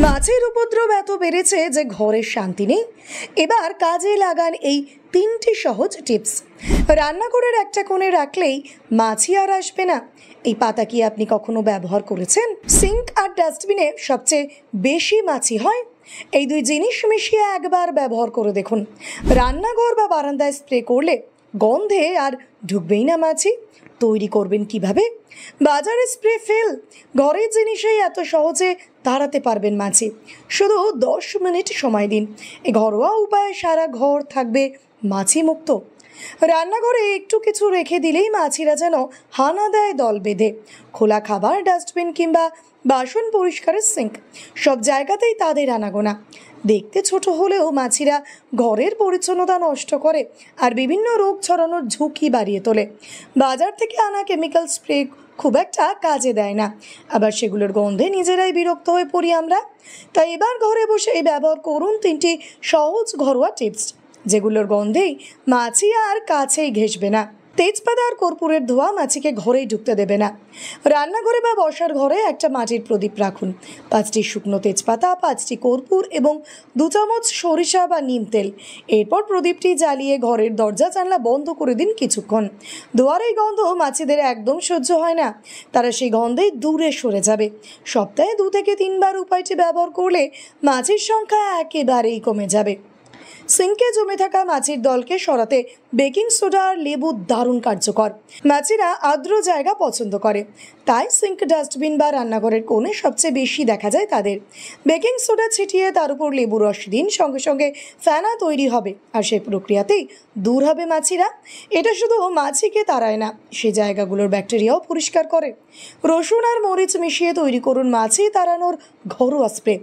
মাছের উপদ্রব এত বেড়েছে যে ঘরের শান্তি নেই। এবার কাজে লাগান এই তিনটি সহজ টিপস। রান্নাঘরের একটা কোণে রাখলেই মাছি আর আসবে না। এই পাতা কি আপনি কখনো ব্যবহার করেছেন? সিঙ্ক আর ডাস্টবিনে সবচেয়ে বেশি মাছি হয়। এই দুই জিনিস মিশিয়ে একবার ব্যবহার করে দেখুন। রান্নাঘর বা বারান্দায় স্প্রে করলে গন্ধে আর ঢুকবেই না মাছি। তৈরি করবেন কিভাবে? বাজারে স্প্রে ফেল, ঘরের জিনিসেই এত সহজে তাড়াতে পারবেন মাছি। শুধু 10 মিনিট সময় দিন। এই ঘরোয়া উপায়ে সারা ঘর থাকবে মাছি মুক্ত। রান্নাঘরে একটু কিছু রেখে দিলেই মাছিরা যেন হানা দেয় দল বেঁধে। খোলা খাবার, ডাস্টবিন কিংবা বাসন পরিষ্কারের সিঙ্ক, সব জায়গাতেই তাদের আনাগোনা। দেখতে ছোট হলেও মাছিরা ঘরের পরিচ্ছন্নতা নষ্ট করে আর বিভিন্ন রোগ ছড়ানোর ঝুঁকি বাড়িয়ে তোলে। বাজার থেকে আনা কেমিক্যাল স্প্রে খুব একটা কাজে দেয় না, আবার সেগুলোর গন্ধে নিজেরাই বিরক্ত হয়ে পড়ি আমরা। তাই এবার ঘরে বসে ব্যবহার করুন তিনটি সহজ ঘরোয়া টিপস, যেগুলোর গন্ধেই মাছি আর কাছেই ঘেঁষবে না। তেজপাতা আর কর্পূরের ধোঁয়া মাছিকে ঘরেই ঢুকতে দেবে না। রান্নাঘরে বা বসার ঘরে একটা মাটির প্রদীপ রাখুন। 5টি শুকনো তেজপাতা, 5টি কর্পূর এবং 2 চামচ সরিষা বা নিম তেল। এরপর প্রদীপটি জ্বালিয়ে ঘরের দরজা জানলা বন্ধ করে দিন কিছুক্ষণ। ধোঁয়ার এই গন্ধ মাছিদের একদম সহ্য হয় না, তারা সেই গন্ধেই দূরে সরে যাবে। সপ্তাহে 2 থেকে 3 বার উপায়টি ব্যবহার করলে মাছির সংখ্যা একেবারেই কমে যাবে। সিঙ্কে জমে থাকা মাছির দলকে সরাতে বেকিং সোডা আর লেবু দারুণ কার্যকর। মাছিরা আর্দ্র জায়গা পছন্দ করে, তাই সিঙ্ক, ডাস্টবিন বা রান্নাঘরের কোণে সবচেয়ে বেশি দেখা যায় তাদের। বেকিং সোডা ছিটিয়ে তার উপর লেবু রস দিন, সঙ্গে সঙ্গে ফেনা তৈরি হবে আর সেই প্রক্রিয়াতেই দূর হবে মাছিরা। এটা শুধু মাছিকে তাড়ায় না, সে জায়গাগুলোর ব্যাকটেরিয়াও পরিষ্কার করে। রসুন আর মরিচ মিশিয়ে তৈরি করুন মাছি তাড়ানোর ঘরোয়া স্প্রে।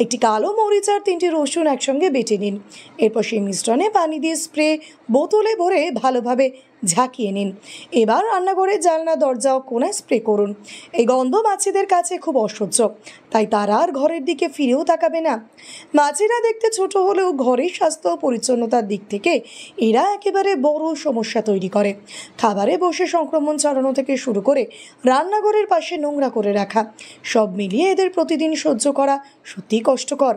একটি কালো মরিচ আর 3টি রসুন একসঙ্গে বেটে নিন। এরপর সেই মিশ্রণে পানি দিয়ে স্প্রে বোতলে ভরে ভালোভাবে ঝাঁকিয়ে নিন। এবার রান্নাঘরের জানলা, দরজা ও কোণায় স্প্রে করুন। এই গন্ধ মাছিদের কাছে খুব অসহ্য, তাই তারা আর ঘরের দিকে ফিরেও তাকাবে না। মাছিরা দেখতে ছোট হলেও ঘরের স্বাস্থ্য ও পরিচ্ছন্নতার দিক থেকে এরা একেবারে বড় সমস্যা তৈরি করে। খাবারে বসে সংক্রমণ ছড়ানো থেকে শুরু করে রান্নাঘরের পাশে নোংরা করে রাখা, সব মিলিয়ে এদের প্রতিদিন সহ্য করা সত্যিই কষ্টকর।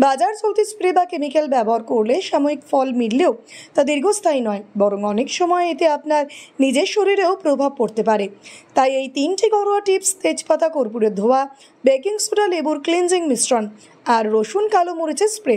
বাজার চলতি স্প্রে বা কেমিক্যাল ব্যবহার করলে সাময়িক ফল মিললেও তা দীর্ঘস্থায়ী নয়, বরং অনেক সময় এতে আপনার নিজের শরীরেও প্রভাব পড়তে পারে। তাই এই 3টি ঘরোয়া টিপস, তেজপাতা, কর্পূরের ধোঁয়া, বেকিং সোডা, লেবুর ক্লিনজিং মিশ্রণ আর রসুন, কালো মরিচের স্প্রে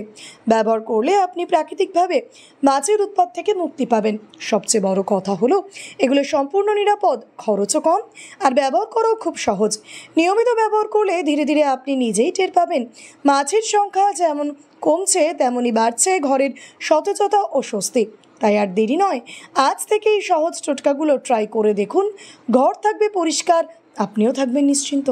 ব্যবহার করলে আপনি প্রাকৃতিকভাবে মাছির উৎপাত থেকে মুক্তি পাবেন। সবচেয়ে বড় কথা হলো এগুলো সম্পূর্ণ নিরাপদ, খরচও কম আর ব্যবহার করাও খুব সহজ। নিয়মিত ব্যবহার করলে ধীরে ধীরে আপনি নিজেই টের পাবেন মাছির সংখ্যা যেমন কমছে তেমনই বাড়ছে ঘরের সতেজতা ও স্বস্তি। তাই আর দেরি নয়, আজ থেকে এই সহজ টোটকাগুলো ট্রাই করে দেখুন। ঘর থাকবে পরিষ্কার, আপনিও থাকবেন নিশ্চিন্ত।